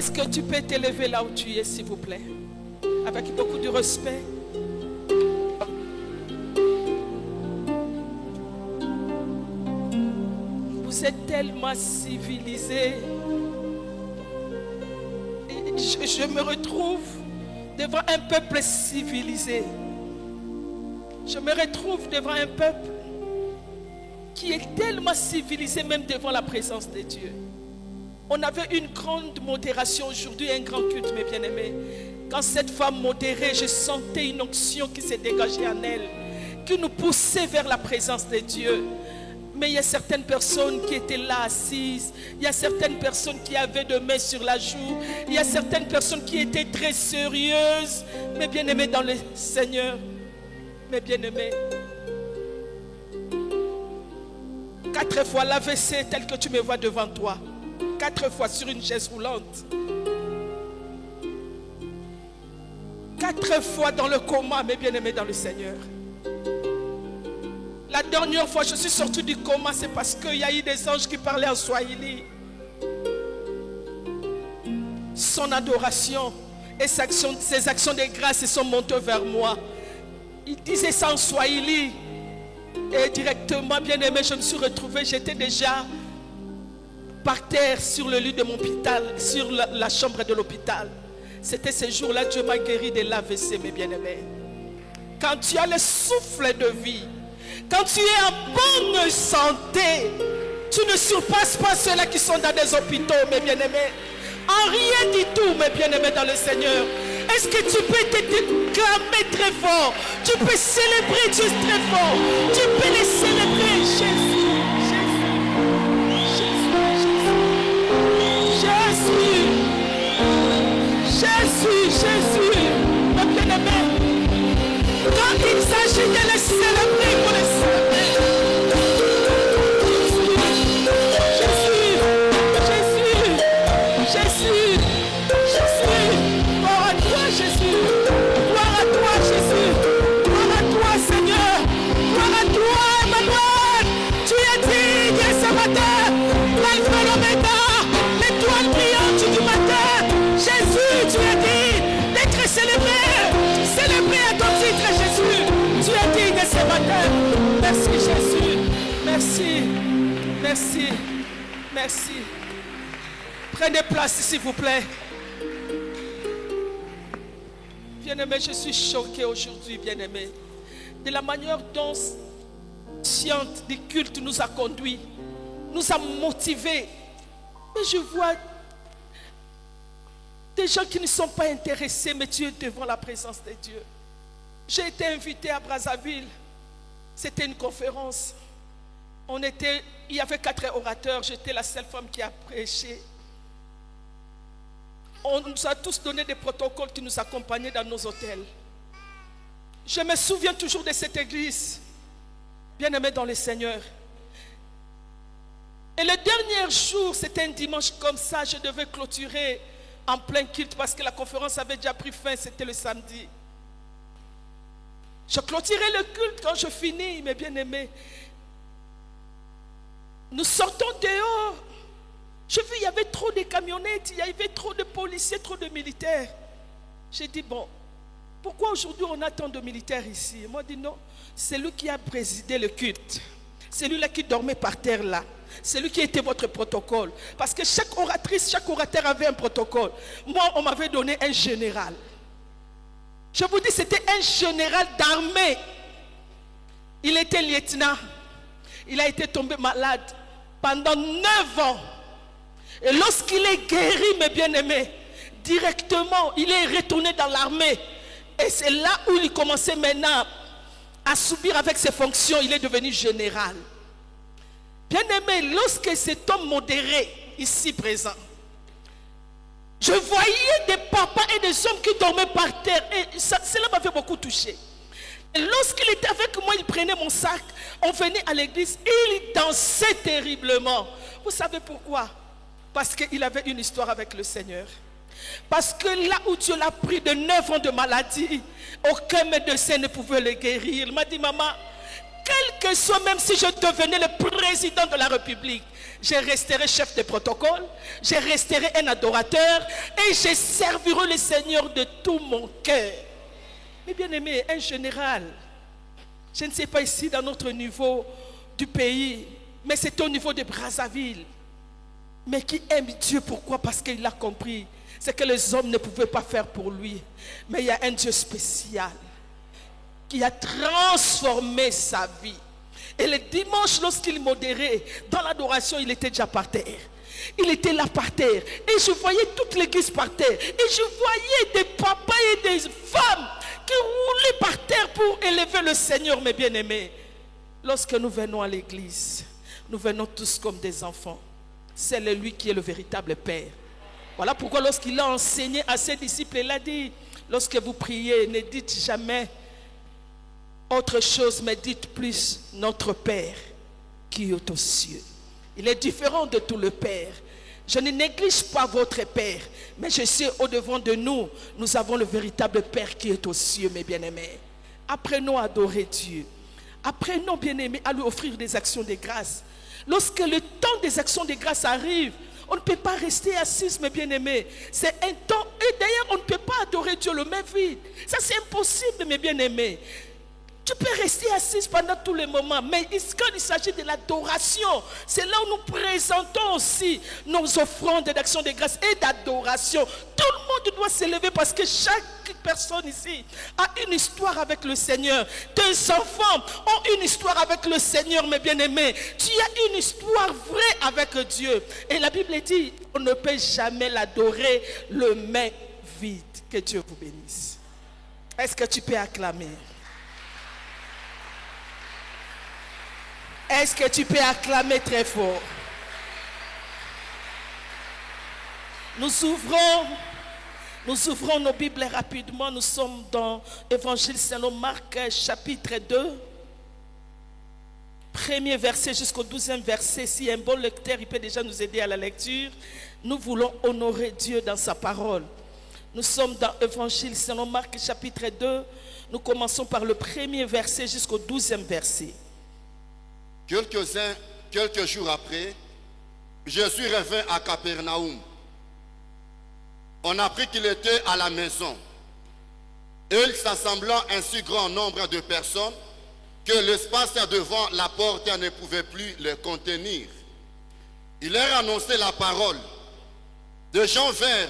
Est-ce que tu peux t'élever là où tu es, s'il vous plaît? Avec beaucoup de respect. Vous êtes tellement civilisés. Je me retrouve devant un peuple civilisé. Je me retrouve devant un peuple qui est tellement civilisé, même devant la présence de Dieu. On avait une grande modération aujourd'hui, un grand culte, mes bien-aimés. Quand cette femme modérait, je sentais une onction qui s'est dégagée en elle, qui nous poussait vers la présence de Dieu. Mais il y a certaines personnes qui étaient là assises. Il y a certaines personnes qui avaient des mains sur la joue. Il y a certaines personnes qui étaient très sérieuses. Mes bien-aimés dans le Seigneur. Mes bien-aimés. 4 fois l'AVC tel que tu me vois devant toi. 4 fois sur une chaise roulante. 4 fois dans le coma, mes bien-aimés dans le Seigneur. La dernière fois je suis sorti du coma, c'est parce qu'il y a eu des anges qui parlaient en Swahili. Son adoration et ses actions de grâce sont montées vers moi. Il disait ça en Swahili. Et directement, bien-aimé, je me suis retrouvé, j'étais déjà par terre sur le lit de mon hôpital, sur la chambre de l'hôpital. C'était ce jour-là, Dieu m'a guéri de l'AVC, mes bien-aimés. Quand tu as le souffle de vie, quand tu es en bonne santé, tu ne surpasses pas ceux-là qui sont dans des hôpitaux, mes bien-aimés. En rien du tout, mes bien-aimés dans le Seigneur. Est-ce que tu peux te déclamer très fort? Tu peux célébrer Dieu très fort. Tu peux les célébrer, Jésus. Jésus, mes bien-aimés. Quand il s'agit de les célébrer, il faut les célébrer. Jésus. Gloire à toi, Jésus. Gloire à toi, Jésus. Gloire à toi, Seigneur. Gloire à toi, Emmanuel. Tu es digne ce matin. L'alpha et l'oméga, l'étoile brillante du matin. Jésus, tu es digne d'être célébré. Célébré à ton titre, Jésus. Tu es digne ce matin. Merci, Jésus. Merci. Prenez place, s'il vous plaît. Bien-aimé, je suis choqué aujourd'hui, bien-aimé, de la manière dont science du culte nous a conduits, nous a motivés. Et je vois des gens qui ne sont pas intéressés, mais tu es devant la présence de Dieu. J'ai été invité à Brazzaville. C'était une conférence. Il y avait 4 orateurs. J'étais la seule femme qui a prêché. On nous a tous donné des protocoles qui nous accompagnaient dans nos hôtels. Je me souviens toujours de cette église, bien-aimée dans le Seigneur. Et le dernier jour, c'était un dimanche comme ça, je devais clôturer en plein culte parce que la conférence avait déjà pris fin, c'était le samedi. Je clôturais le culte quand je finis, mes bien-aimés. Nous sortons dehors. Je vis, il y avait trop de camionnettes, il y avait trop de policiers, trop de militaires. J'ai dit, bon, pourquoi aujourd'hui on a tant de militaires ici? Ils m'ont dit, non, c'est lui qui a présidé le culte. C'est lui-là qui dormait par terre là. C'est lui qui était votre protocole. Parce que chaque oratrice, chaque orateur avait un protocole. Moi, on m'avait donné un général. Je vous dis, c'était un général d'armée. Il était lieutenant. Il a été tombé malade pendant 9 ans. Et lorsqu'il est guéri, mes bien-aimés, directement, il est retourné dans l'armée. Et c'est là où il commençait maintenant à subir avec ses fonctions. Il est devenu général. Bien-aimé, lorsque cet homme modéré, ici présent, je voyais des papas et des hommes qui dormaient par terre. Et cela m'avait beaucoup touché. Et lorsqu'il était avec moi, il prenait mon sac. On venait à l'église et il dansait terriblement. Vous savez pourquoi? Parce qu'il avait une histoire avec le Seigneur. Parce que là où Dieu l'a pris de 9 ans de maladie, aucun médecin ne pouvait le guérir. Il m'a dit, maman, Quel que soit, même si je devenais le président de la République, je resterai chef de protocole, je resterai un adorateur et je servirai le Seigneur de tout mon cœur. Mais bien aimé, un général, je ne sais pas ici dans notre niveau du pays, mais c'est au niveau de Brazzaville, mais qui aime Dieu. Pourquoi? Parce qu'il a compris ce que les hommes ne pouvaient pas faire pour lui. Mais il y a un Dieu spécial qui a transformé sa vie. Et le dimanche, lorsqu'il modérait dans l'adoration, il était déjà par terre. Il était là par terre. Et je voyais toute l'église par terre. Et je voyais des papas et des femmes qui roulaient par terre pour élever le Seigneur, mes bien-aimés. Lorsque nous venons à l'église, nous venons tous comme des enfants. C'est lui qui est le véritable Père. Voilà pourquoi lorsqu'il a enseigné à ses disciples, il a dit, lorsque vous priez, ne dites jamais autre chose, mais dites plus notre Père qui est aux cieux. Il est différent de tout le Père. Je ne néglige pas votre Père, mais je sais au-devant de nous, nous avons le véritable Père qui est aux cieux, mes bien-aimés. Apprenons à adorer Dieu. Apprenons, bien-aimés, à lui offrir des actions de grâce. Lorsque le temps des actions de grâce arrive, on ne peut pas rester assis, mes bien-aimés. C'est un temps, et d'ailleurs, on ne peut pas adorer Dieu le main vide. Ça, c'est impossible, mes bien-aimés. Tu peux rester assise pendant tous les moments, mais quand il s'agit de l'adoration, c'est là où nous présentons aussi nos offrandes d'action de grâce et d'adoration. Tout le monde doit s'élever parce que chaque personne ici a une histoire avec le Seigneur. Tes enfants ont une histoire avec le Seigneur, mes bien-aimés. Tu as une histoire vraie avec Dieu. Et la Bible dit, on ne peut jamais l'adorer le main vide. Que Dieu vous bénisse. Est-ce que tu peux acclamer? Est-ce que tu peux acclamer très fort? Nous ouvrons nos Bibles rapidement. Nous sommes dans Évangile selon Marc, chapitre 2. Premier verset jusqu'au 12e verset. Si un bon lecteur, il peut déjà nous aider à la lecture. Nous voulons honorer Dieu dans sa parole. Nous sommes dans Évangile selon Marc, chapitre 2. Nous commençons par le premier verset jusqu'au 12e verset. Quelques jours après, Jésus revint à Capernaum. On apprit qu'il était à la maison. Et il s'assembla un si grand nombre de personnes que l'espace devant la porte ne pouvait plus le contenir. Il leur annonçait la parole. Des gens vinrent,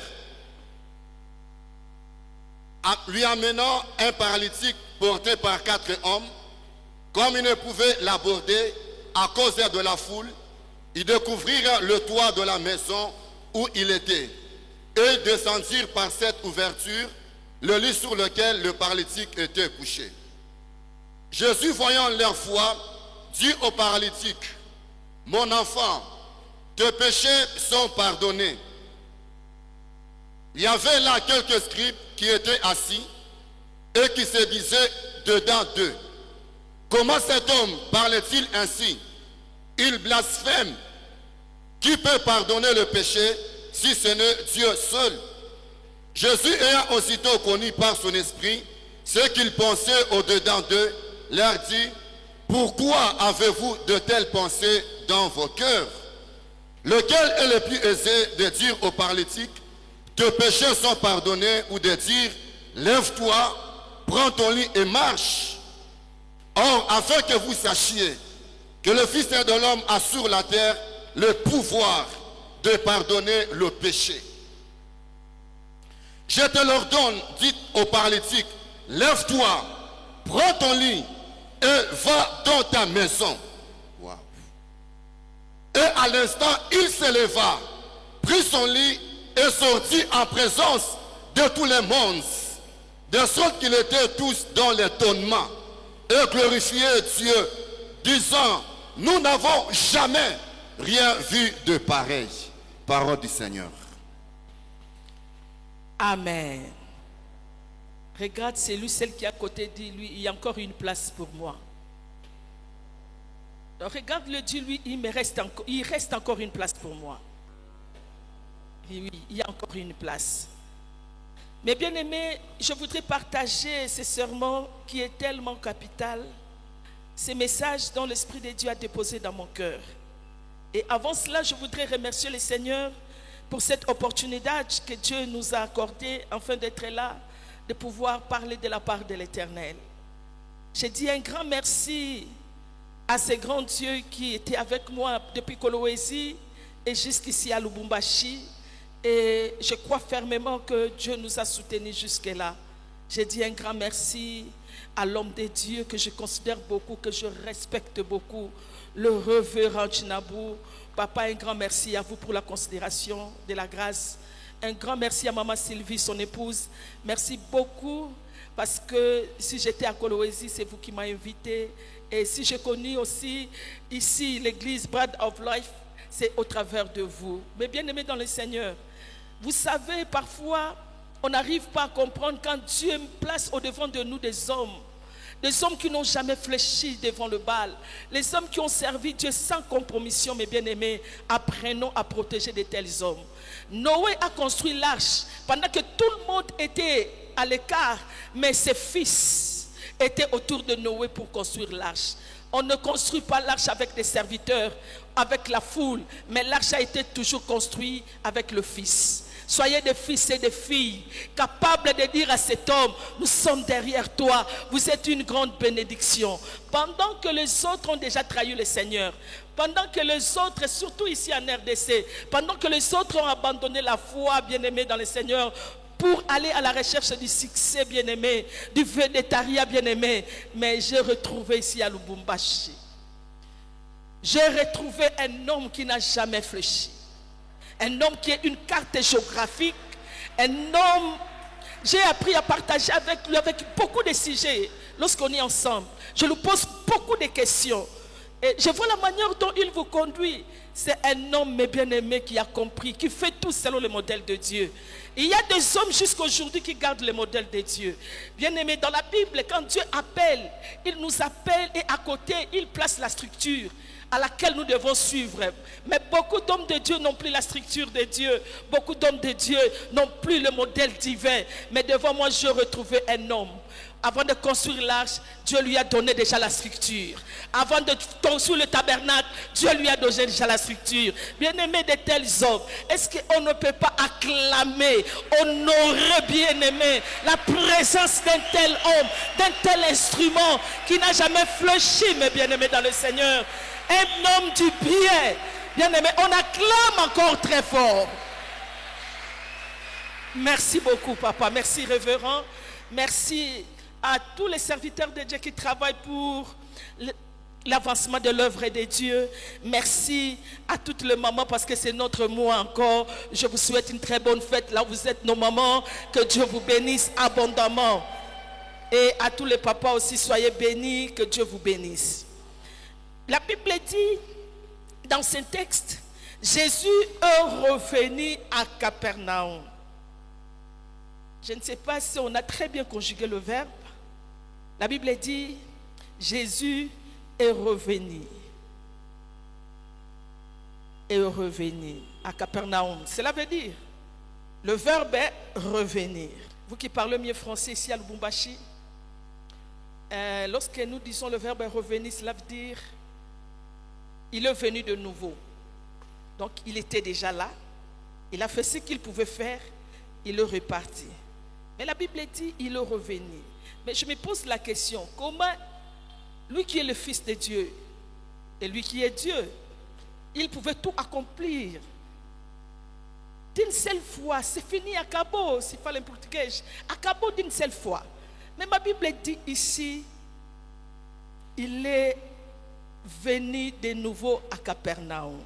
lui amenant un paralytique porté par 4 hommes. Comme ils ne pouvaient l'aborder à cause de la foule, ils découvrirent le toit de la maison où il était. Et ils descendirent par cette ouverture le lit sur lequel le paralytique était couché. Jésus, voyant leur foi, dit au paralytique, « Mon enfant, tes péchés sont pardonnés. » Il y avait là quelques scribes qui étaient assis et qui se disaient dedans d'eux, « Comment cet homme parle-t-il ainsi? Il blasphème. Qui peut pardonner le péché si ce n'est Dieu seul? » Jésus ayant aussitôt connu par son esprit ce qu'ils pensaient au-dedans d'eux, leur dit, « Pourquoi avez-vous de telles pensées dans vos cœurs? Lequel est le plus aisé de dire au paralytique, « Tes péchés sont pardonnés » ou de dire, « Lève-toi, prends ton lit et marche » Or, afin que vous sachiez que le Fils de l'homme a sur la terre le pouvoir de pardonner le péché. Je te l'ordonne, dit au paralytique, lève-toi, prends ton lit et va dans ta maison. Wow. Et à l'instant, il se leva, prit son lit et sortit en présence de tout le monde, de sorte qu'ils étaient tous dans l'étonnement. Et glorifier Dieu, disant, nous n'avons jamais rien vu de pareil. Parole du Seigneur. Amen. Regarde, c'est lui, celle qui est à côté, dit, lui, il y a encore une place pour moi. Donc, regarde-le, dis-lui, il reste encore une place pour moi. Et oui, il y a encore une place. Mais bien aimé, je voudrais partager ce sermon qui est tellement capital. ces messages dont l'Esprit de Dieu a déposé dans mon cœur. Et avant cela, je voudrais remercier le Seigneur pour cette opportunité que Dieu nous a accordée afin d'être là, de pouvoir parler de la part de l'Éternel. J'ai dit un grand merci à ces grands dieux qui étaient avec moi depuis Kolwezi et jusqu'ici à Lubumbashi. Et je crois fermement que Dieu nous a soutenus jusque-là. J'ai dit un grand merci à l'homme de Dieu que je considère beaucoup, que je respecte beaucoup, le révérend Chinabou. Papa, un grand merci à vous pour la considération de la grâce. Un grand merci à maman Sylvie, son épouse. Merci beaucoup parce que si j'étais à Kolwezi, c'est vous qui m'avez invité. Et si j'ai connu aussi ici l'église Bread of Life, c'est au travers de vous. Mais bien aimés dans le Seigneur, vous savez, parfois, on n'arrive pas à comprendre quand Dieu place au-devant de nous des hommes qui n'ont jamais fléchi devant le Baal, les hommes qui ont servi Dieu sans compromission, mes bien-aimés, apprenons à protéger de tels hommes. Noé a construit l'arche pendant que tout le monde était à l'écart, mais ses fils étaient autour de Noé pour construire l'arche. On ne construit pas l'arche avec des serviteurs, avec la foule, mais l'arche a été toujours construite avec le Fils. Soyez des fils et des filles capables de dire à cet homme, nous sommes derrière toi, vous êtes une grande bénédiction. Pendant que les autres ont déjà trahi le Seigneur, pendant que les autres, surtout ici en RDC, pendant que les autres ont abandonné la foi, bien-aimés dans le Seigneur, pour aller à la recherche du succès, bien-aimé, du végétariat, bien-aimé, mais j'ai retrouvé ici à Lubumbashi. J'ai retrouvé un homme qui n'a jamais fléchi. Un homme qui est une carte géographique, un homme, j'ai appris à partager avec lui avec beaucoup de sujets lorsqu'on est ensemble. Je lui pose beaucoup de questions. Et je vois la manière dont il vous conduit. C'est un homme, mes bien-aimés, qui a compris, qui fait tout selon le modèle de Dieu. Il y a des hommes jusqu'à aujourd'hui qui gardent le modèle de Dieu. Bien-aimés, dans la Bible, quand Dieu appelle, il nous appelle et à côté, il place la structure à laquelle nous devons suivre. Mais beaucoup d'hommes de Dieu n'ont plus la structure de Dieu. Beaucoup d'hommes de Dieu n'ont plus le modèle divin. Mais devant moi, je retrouvais un homme. Avant de construire l'arche, Dieu lui a donné déjà la structure. Avant de construire le tabernacle, Dieu lui a donné déjà la structure. Bien-aimés de tels hommes, est-ce qu'on ne peut pas acclamer, honorer, bien-aimés, la présence d'un tel homme, d'un tel instrument qui n'a jamais fléchi, mes bien-aimés dans le Seigneur? Un homme du bien, bien-aimé, on acclame encore très fort. Merci beaucoup, papa. Merci, révérend. Merci à tous les serviteurs de Dieu qui travaillent pour l'avancement de l'œuvre de Dieu. Merci à toutes les mamans parce que c'est notre mois encore. Je vous souhaite une très bonne fête là où vous êtes, nos mamans. Que Dieu vous bénisse abondamment. Et à tous les papas aussi, soyez bénis. Que Dieu vous bénisse. La Bible dit dans ce texte, Jésus est revenu à Capernaum. Je ne sais pas si on a très bien conjugué le verbe. La Bible dit, Jésus est revenu. Est revenu à Capernaum. Cela veut dire, le verbe est revenir. Vous qui parlez mieux français ici à Lubumbashi, lorsque nous disons le verbe est revenir, cela veut dire, il est venu de nouveau. Donc il était déjà là. Il a fait ce qu'il pouvait faire. Il est reparti. Mais la Bible dit il est revenu. Mais je me pose la question, comment lui qui est le Fils de Dieu et lui qui est Dieu, il pouvait tout accomplir d'une seule fois? C'est fini, acabou, s'il fallait en portugais, acabou d'une seule fois. Mais ma Bible dit ici, il est venu de nouveau à Capernaum.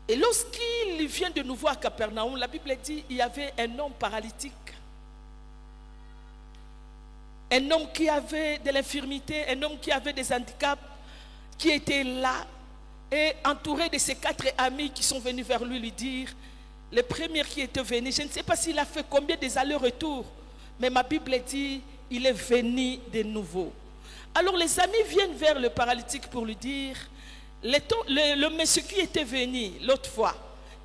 Et lorsqu'il vient de nouveau à Capernaum, la Bible dit il y avait un homme paralytique. Un homme qui avait de l'infirmité, un homme qui avait des handicaps, qui était là et entouré de ses 4 amis qui sont venus vers lui dire, le premier qui était venu, je ne sais pas s'il a fait combien des allers-retours, mais ma Bible dit il est venu de nouveau. Alors les amis viennent vers le paralytique pour lui dire, le monsieur qui était venu l'autre fois,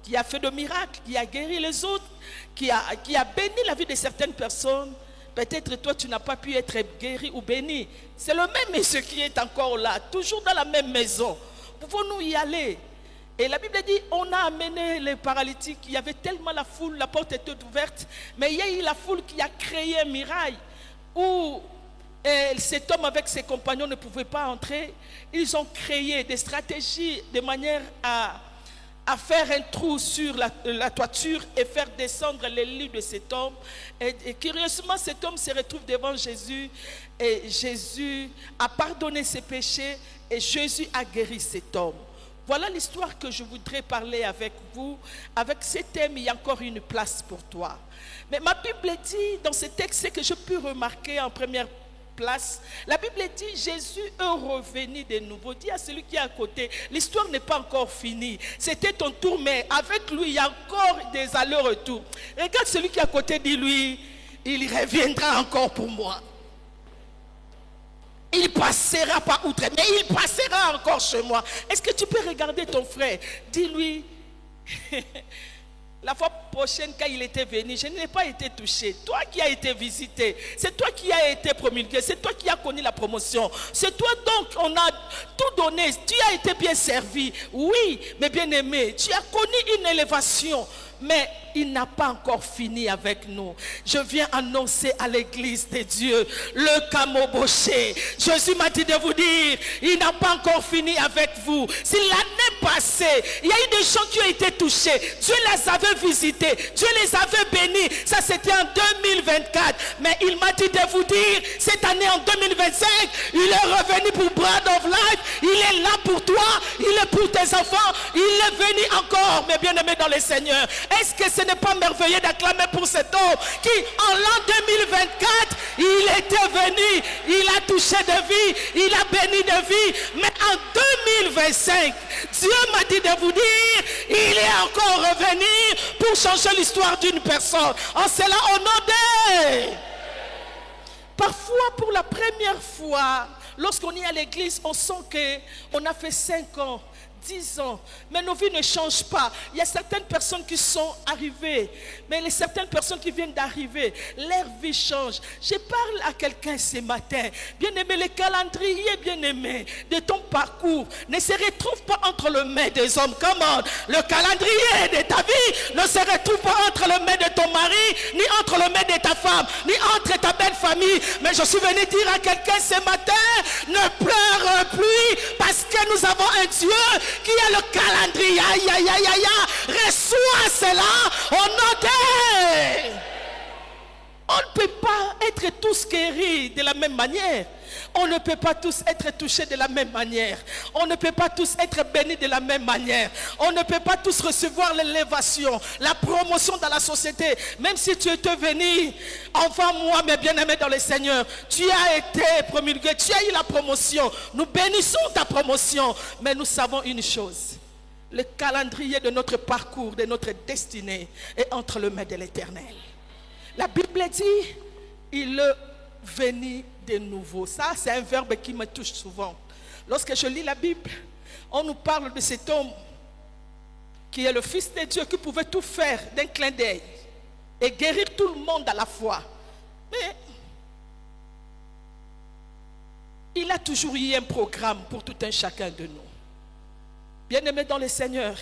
qui a fait de miracles, qui a guéri les autres, qui a béni la vie de certaines personnes Peut-être toi, tu n'as pas pu être guéri ou béni. C'est le même monsieur qui est encore là, toujours dans la même maison. Pouvons-nous y aller? Et la Bible dit, on a amené les paralytiques. Il y avait tellement la foule, la porte était ouverte. Mais il y a eu la foule qui a créé un mirail où cet homme avec ses compagnons ne pouvait pas entrer. Ils ont créé des stratégies de manière à faire un trou sur la toiture et faire descendre les lits de cet homme. Et curieusement, cet homme se retrouve devant Jésus et Jésus a pardonné ses péchés et Jésus a guéri cet homme. Voilà l'histoire que je voudrais parler avec vous. Avec ce thème, il y a encore une place pour toi. Mais ma Bible dit dans ce texte, c'est que je peux remarquer en première place, la Bible dit Jésus est revenu de nouveau. Dis à celui qui est à côté, l'histoire n'est pas encore finie. C'était ton tour, mais avec lui, il y a encore des allers-retours. Regarde celui qui est à côté, dis-lui, il reviendra encore pour moi. Il passera pas outre, mais il passera encore chez moi. Est-ce que tu peux regarder ton frère? Dis-lui, la fois prochaine quand il était venu, je n'ai pas été touché. Toi qui as été visité, c'est toi qui as été promulgué, c'est toi qui as connu la promotion. C'est toi donc, on a tout donné, tu as été bien servi. Oui, mais bien aimé, tu as connu une élévation. Mais il n'a pas encore fini avec nous. Je viens annoncer à l'église de Dieu le Kamoboché. Jésus m'a dit de vous dire, il n'a pas encore fini avec vous. Si l'année passée, il y a eu des gens qui ont été touchés, Dieu les avait visités, Dieu les avait bénis. Ça c'était en 2024. Mais il m'a dit de vous dire, cette année en 2025, il est revenu pour Bread of Life. Il est là pour toi, il est pour tes enfants, il est venu encore, mes bien-aimés dans le Seigneur. Est-ce que ce n'est pas merveilleux d'acclamer pour cet homme qui, en l'an 2024, il était venu, il a touché de vie, il a béni de vie. Mais en 2025, Dieu m'a dit de vous dire, il est encore revenu pour changer l'histoire d'une personne. En cela, honoré. Parfois, pour la première fois, lorsqu'on est à l'église, on sent qu'on a fait 5 ans. 10 ans, mais nos vies ne changent pas. Il y a certaines personnes qui sont arrivées, mais les certaines personnes qui viennent d'arriver, leur vie change. Je parle à quelqu'un ce matin, bien-aimé, le calendrier, bien-aimé, de ton parcours ne se retrouve pas entre les mains des hommes. Comment? Le calendrier de ta vie ne se retrouve pas entre les mains de ton mari, ni entre les mains de ta femme, ni entre ta belle famille. Mais je suis venu dire à quelqu'un ce matin, ne pleure plus, parce que nous avons un Dieu qui a le calendrier. Aïe, aïe, aïe, aïe, reçois cela au nom de... On ne peut pas être tous guéris de la même manière. On ne peut pas tous être touchés de la même manière. On ne peut pas tous être bénis de la même manière. On ne peut pas tous recevoir l'élévation, la promotion dans la société. Même si tu étais venu, enfin moi, mes bien-aimés dans le Seigneur, tu as été promulgué, tu as eu la promotion. Nous bénissons ta promotion. Mais nous savons une chose. Le calendrier de notre parcours, de notre destinée est entre les mains de l'Éternel. La Bible dit, il est venu de nouveau. Ça, c'est un verbe qui me touche souvent. Lorsque je lis la Bible, on nous parle de cet homme qui est le Fils de Dieu, qui pouvait tout faire d'un clin d'œil et guérir tout le monde à la fois. Mais il a toujours eu un programme pour tout un chacun de nous. Bien-aimé dans le Seigneur,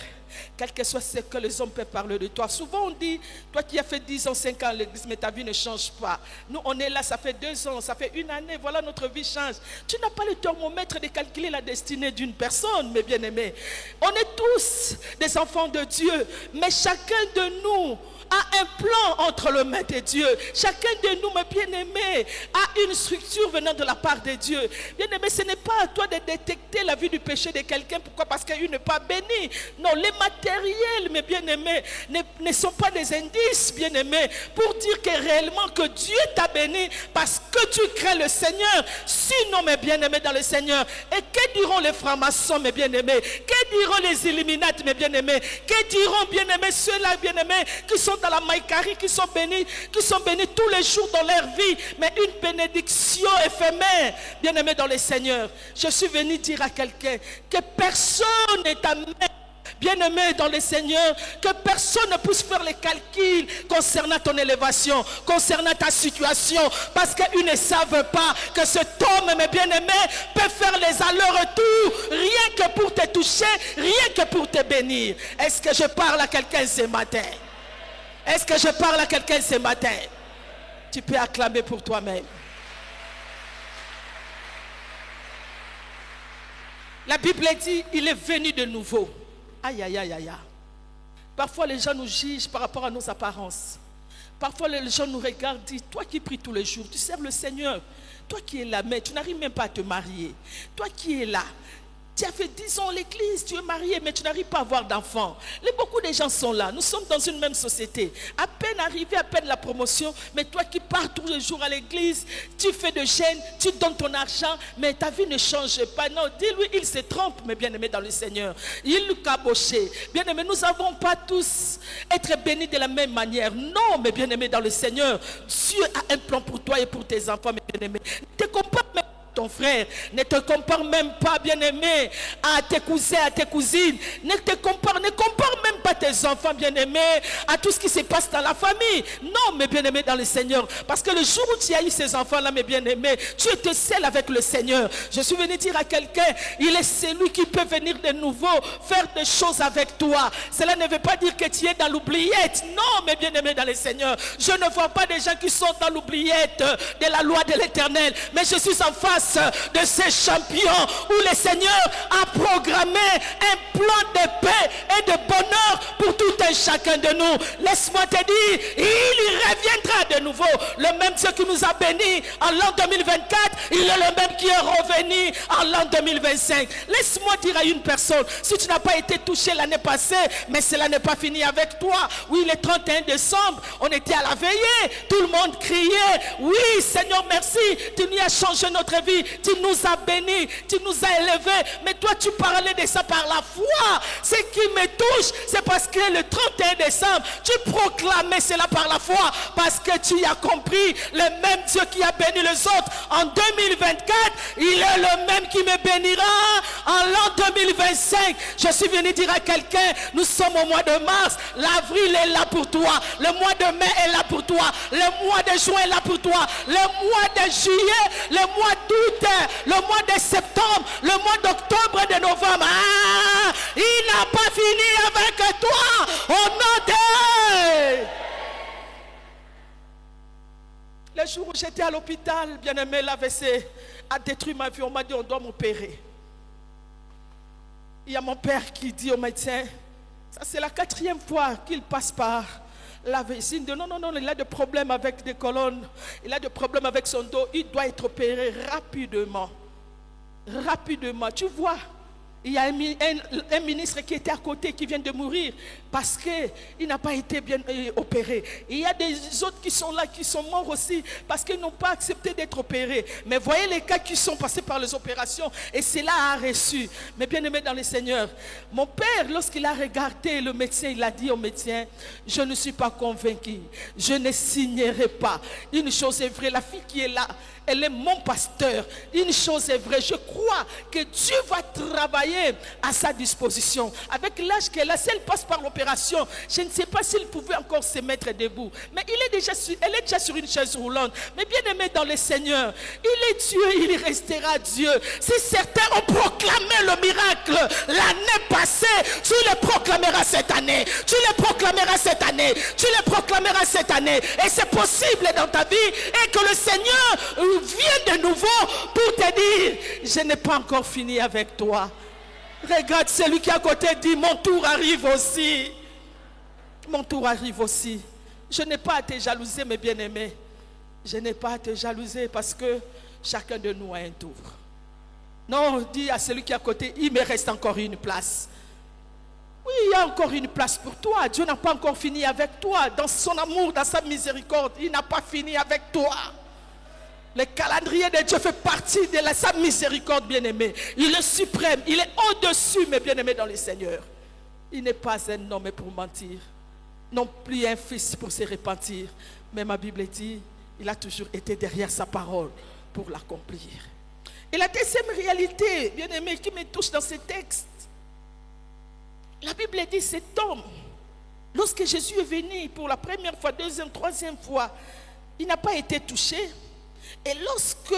quel que soit ce que les hommes peuvent parler de toi. Souvent on dit, toi qui as fait 10 ans, 5 ans à l'église, mais ta vie ne change pas. Nous on est là, ça fait 2 ans, ça fait 1 année, voilà notre vie change. Tu n'as pas le thermomètre de calculer la destinée d'une personne, mes bien-aimés. On est tous des enfants de Dieu, mais chacun de nous a un plan entre les mains de Dieu. Chacun de nous, mes bien-aimés, a une structure venant de la part de Dieu. Bien-aimé, ce n'est pas à toi de détecter la vie du péché de quelqu'un. Pourquoi? Parce qu'il n'est pas béni. Non, les matériels, mes bien-aimés, ne sont pas des indices, bien-aimés, pour dire que réellement que Dieu t'a béni parce que tu crains le Seigneur. Sinon, mes bien-aimés dans le Seigneur, et que diront les francs-maçons, mes bien-aimés? Que diront les Illuminati, mes bien-aimés? Que diront, bien-aimés, ceux-là, bien-aimés, qui sont dans la maïcarie, qui sont bénis tous les jours dans leur vie, mais une bénédiction éphémère, bien-aimés dans le Seigneur. Je suis venu dire à quelqu'un que personne n'est à même Bien-aimé dans le Seigneur, que personne ne puisse faire les calculs concernant ton élévation, concernant ta situation, parce qu'ils ne savent pas que cet homme, mes bien-aimés, peut faire les allers-retours, rien que pour te toucher, rien que pour te bénir. Est-ce que je parle à quelqu'un ce matin? Est-ce que je parle à quelqu'un ce matin? Tu peux acclamer pour toi-même. La Bible dit, il est venu de nouveau. Aïe, aïe, aïe, aïe. Parfois, les gens nous jugent par rapport à nos apparences. Parfois, les gens nous regardent, disent, toi qui pries tous les jours, tu sers le Seigneur. Toi qui es là, mais tu n'arrives même pas à te marier. Toi qui es là, tu as fait 10 ans à l'église, tu es marié, mais tu n'arrives pas à avoir d'enfants. Beaucoup de gens sont là. Nous sommes dans une même société. À peine arrivé, à peine la promotion, mais toi qui pars tous les jours à l'église, tu fais de jeûne, tu donnes ton argent, mais ta vie ne change pas. Non, dis-lui, il se trompe, mes bien-aimés dans le Seigneur. Il nous cabochait. Bien-aimés, nous n'avons pas tous être bénis de la même manière. Non, mes bien-aimés dans le Seigneur. Dieu a un plan pour toi et pour tes enfants, mes bien-aimés. Ne te compare même ton frère, ne te compare même pas, bien-aimé, à tes cousins, à tes cousines. Ne compare même pas tes enfants, bien-aimés, à tout ce qui se passe dans la famille. Non, mes bien-aimés dans le Seigneur. Parce que le jour où tu as eu ces enfants-là, mes bien-aimés, tu étais seul avec le Seigneur. Je suis venu dire à quelqu'un, il est celui qui peut venir de nouveau faire des choses avec toi. Cela ne veut pas dire que tu es dans l'oubliette. Non, mes bien-aimés dans le Seigneur. Je ne vois pas des gens qui sont dans l'oubliette de la loi de l'Éternel. Mais je suis en face de ces champions où le Seigneur a programmé un plan de paix et de bonheur pour tout un chacun de nous. Laisse-moi te dire, il reviendra de nouveau. Le même Dieu qui nous a bénis en l'an 2024, il est le même qui est revenu en l'an 2025. Laisse-moi dire à une personne, si tu n'as pas été touché l'année passée, mais cela n'est pas fini avec toi. Oui, le 31 décembre, on était à la veillée, tout le monde criait, oui Seigneur merci, tu nous as changé notre vie, tu nous as bénis, tu nous as élevés, mais toi tu parlais de ça par la foi. Ce qui me touche, c'est parce que le 31 décembre, tu proclamais cela par la foi, parce que tu as compris, le même Dieu qui a béni les autres en 2024, il est le même qui me bénira en l'an 2025. Je suis venu dire à quelqu'un, nous sommes au mois de mars, l'avril est là pour toi, le mois de mai est là pour toi, le mois de juin est là pour toi, le mois de juillet, le mois d'août, le mois de septembre, le mois d'octobre et de novembre. Ah, il n'a pas fini avec toi. Au nom de... Le jour où j'étais à l'hôpital, bien-aimé, l'AVC a détruit ma vie. On m'a dit on doit m'opérer. Il y a mon père qui dit au médecin, ça c'est la 4e fois qu'il passe par l'AVC. Il dit non, il a des problèmes avec des colonnes, il a des problèmes avec son dos, il doit être opéré rapidement. Rapidement, tu vois. Il y a un ministre qui était à côté, qui vient de mourir parce qu'il n'a pas été bien opéré. Il y a des autres qui sont là, qui sont morts aussi parce qu'ils n'ont pas accepté d'être opérés. Mais voyez les cas qui sont passés par les opérations et cela a reçu. Mais bien aimé dans le Seigneur, mon père, lorsqu'il a regardé le médecin, il a dit au médecin, je ne suis pas convaincu, je ne signerai pas. Une chose est vraie, la fille qui est là, elle est mon pasteur. Une chose est vraie, je crois que Dieu va travailler à sa disposition. Avec l'âge qu'elle a, si elle passe par l'opération, je ne sais pas s'il pouvait encore se mettre debout. Mais elle est déjà sur une chaise roulante. Mais bien aimé dans le Seigneur, il est Dieu, il restera Dieu. Si certains ont proclamé le miracle l'année passée, tu le proclameras cette année. Tu le proclameras cette année. Tu le proclameras cette année. Et c'est possible dans ta vie et que le Seigneur vient de nouveau pour te dire, je n'ai pas encore fini avec toi. Regarde celui qui est à côté, dit, mon tour arrive aussi. Mon tour arrive aussi. Je n'ai pas à te jalouser, mes bien-aimés. Je n'ai pas à te jalouser parce que chacun de nous a un tour. Non, dis à celui qui est à côté, il me reste encore une place. Oui, il y a encore une place pour toi. Dieu n'a pas encore fini avec toi. Dans son amour, dans sa miséricorde, il n'a pas fini avec toi. Le calendrier de Dieu fait partie de sa miséricorde, bien-aimé. Il est suprême, il est au-dessus, mes bien-aimés dans le Seigneur. Il n'est pas un homme pour mentir, non plus un fils pour se repentir. Mais ma Bible dit, il a toujours été derrière sa parole pour l'accomplir. Et la deuxième réalité, bien-aimé, qui me touche dans ce texte, La Bible dit cet homme, lorsque Jésus est venu pour la première fois, deuxième, troisième fois, il n'a pas été touché. Et lorsque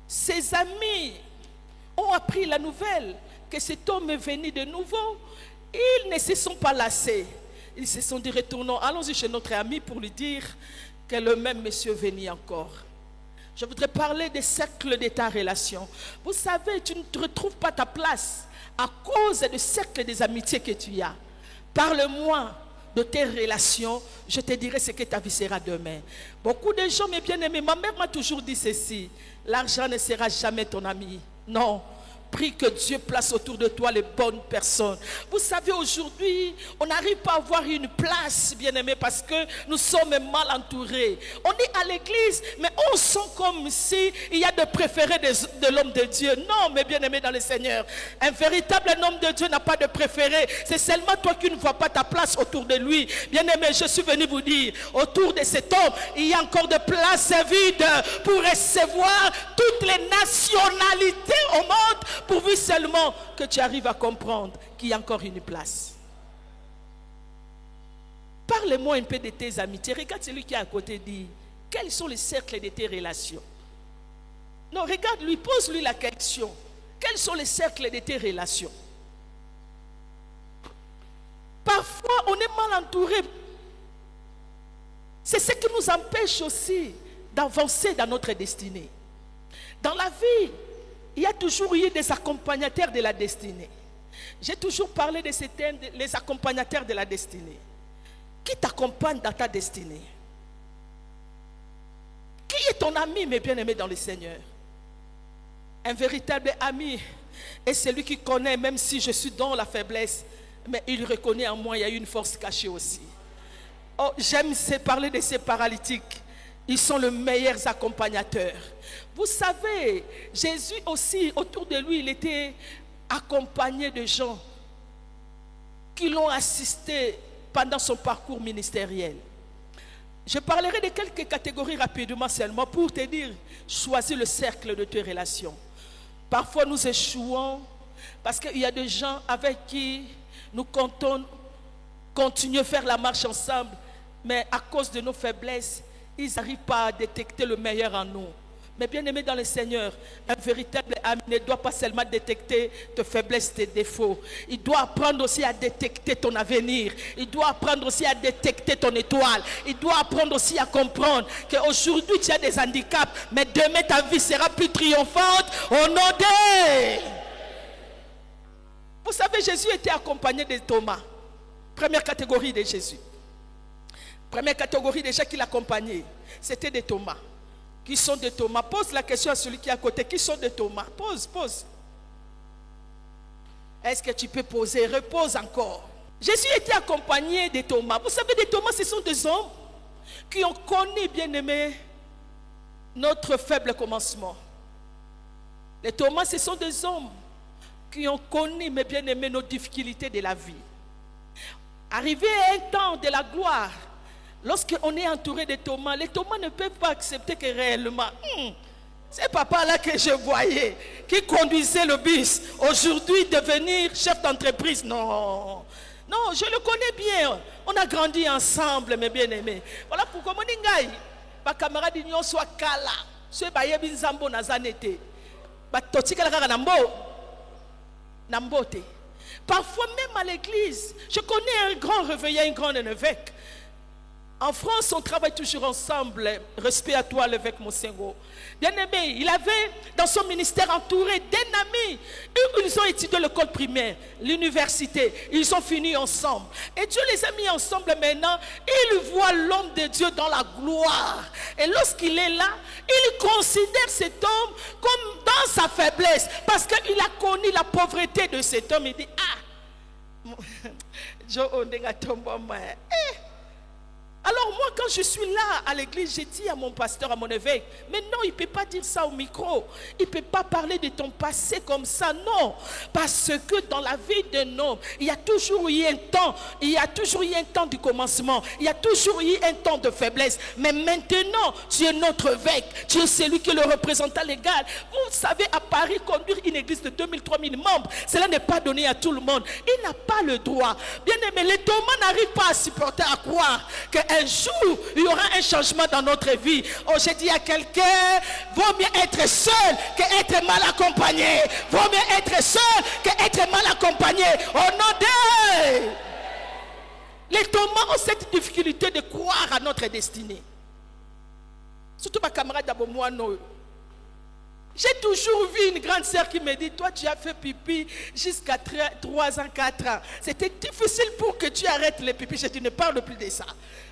ses amis ont appris la nouvelle que cet homme est venu de nouveau, ils ne se sont pas lassés. Ils se sont dit, retournons, allons-y chez notre ami pour lui dire que le même monsieur est venu encore. Je voudrais parler des cercles de ta relation. Vous savez, tu ne te retrouves pas ta place à cause du cercle des amitiés que tu as. Parle-moi de tes relations, je te dirai ce que ta vie sera demain. Beaucoup de gens, mes bien-aimés, ma mère m'a toujours dit ceci, l'argent ne sera jamais ton ami. Non. Prie que Dieu place autour de toi les bonnes personnes. Vous savez, aujourd'hui, on n'arrive pas à avoir une place, bien-aimé, parce que nous sommes mal entourés. On est à l'église, mais on sent comme si il y a de préférés de l'homme de Dieu. Non, mes bien-aimés dans le Seigneur. Un véritable homme de Dieu n'a pas de préféré. C'est seulement toi qui ne vois pas ta place autour de lui. Bien-aimé, je suis venu vous dire, autour de cet homme, il y a encore de places vides pour recevoir toutes les nationalités au monde, pourvu seulement que tu arrives à comprendre qu'il y a encore une place. Parle-moi un peu de tes amitiés. Regarde celui qui est à côté, dit, quels sont les cercles de tes relations? Non, regarde-lui, pose-lui la question. Quels sont les cercles de tes relations? Parfois, on est mal entouré. C'est ce qui nous empêche aussi d'avancer dans notre destinée. Dans la vie, il y a toujours eu des accompagnateurs de la destinée. J'ai toujours parlé de ces thèmes, les accompagnateurs de la destinée. Qui t'accompagne dans ta destinée? Qui est ton ami, mes bien-aimés dans le Seigneur? Un véritable ami est celui qui connaît, même si je suis dans la faiblesse, mais il reconnaît en moi, il y a une force cachée aussi. Oh, j'aime parler de ces paralytiques. Ils sont les meilleurs accompagnateurs. Vous savez, Jésus aussi, autour de lui, il était accompagné de gens qui l'ont assisté pendant son parcours ministériel. Je parlerai de quelques catégories rapidement seulement pour te dire, choisis le cercle de tes relations. Parfois nous échouons parce qu'il y a des gens avec qui nous comptons continuer à faire la marche ensemble, mais à cause de nos faiblesses, ils n'arrivent pas à détecter le meilleur en nous. Mais bien aimé dans le Seigneur, un véritable ami ne doit pas seulement détecter tes faiblesses, tes défauts. Il doit apprendre aussi à détecter ton avenir. Il doit apprendre aussi à détecter ton étoile. Il doit apprendre aussi à comprendre qu'aujourd'hui tu as des handicaps, mais demain ta vie sera plus triomphante au nom de... Vous savez, Jésus était accompagné de Thomas. Première catégorie de Jésus. Première catégorie des gens qui l'accompagnaient, c'était des Thomas. Qui sont de Thomas? Pose la question à celui qui est à côté. Qui sont de Thomas? Pose. Est-ce que tu peux poser? Repose encore. Jésus était accompagné de Thomas. Vous savez, des Thomas, ce sont des hommes qui ont connu, bien aimé, notre faible commencement. Les Thomas, ce sont des hommes qui ont connu, mes bien aimés, nos difficultés de la vie. Arrivé à un temps de la gloire, lorsqu'on est entouré de Thomas, les Thomas ne peuvent pas accepter que réellement, c'est papa-là que je voyais, qui conduisait le bus, aujourd'hui devenir chef d'entreprise. Non, je le connais bien. On a grandi ensemble, mes bien-aimés. Voilà pourquoi mon ingay, ma camarade d'union soit kala, soit bayebi nzambo nazanete, ba totika la nambote. Parfois même à l'église, je connais un grand réveillant, un grand évêque. En France, on travaille toujours ensemble. Respect à toi, l'évêque Mosengo. Bien aimé, il avait dans son ministère entouré d'un ami. Ils ont étudié l'école primaire, l'université. Ils ont fini ensemble. Et Dieu les a mis ensemble maintenant. Il voit l'homme de Dieu dans la gloire. Et lorsqu'il est là, il considère cet homme comme dans sa faiblesse. Parce qu'il a connu la pauvreté de cet homme. Il dit, Alors moi, quand je suis là à l'église, j'ai dit à mon pasteur, à mon évêque, mais non, il ne peut pas dire ça au micro. Il ne peut pas parler de ton passé comme ça, non. Parce que dans la vie d'un homme, il y a toujours eu un temps, il y a toujours eu un temps du commencement, il y a toujours eu un temps de faiblesse. Mais maintenant, tu es notre évêque, tu es celui qui est le représentant légal. Vous savez, à Paris, conduire une église de 2000-3000 membres, cela n'est pas donné à tout le monde. Il n'a pas le droit. Bien aimé, les Thomas n'arrivent pas à supporter, à croire qu'un jour, il y aura un changement dans notre vie. Oh, j'ai dit à quelqu'un, vaut mieux être seul qu'être mal accompagné. Vaut mieux être seul qu'être mal accompagné. Au nom de... Les Thomas ont cette difficulté de croire à notre destinée. Surtout ma camarade d'Abomouano. J'ai toujours vu une grande sœur qui me dit, toi tu as fait pipi jusqu'à 3 ans, 4 ans. C'était difficile pour que tu arrêtes les pipis. Je dis, ne parle plus de ça.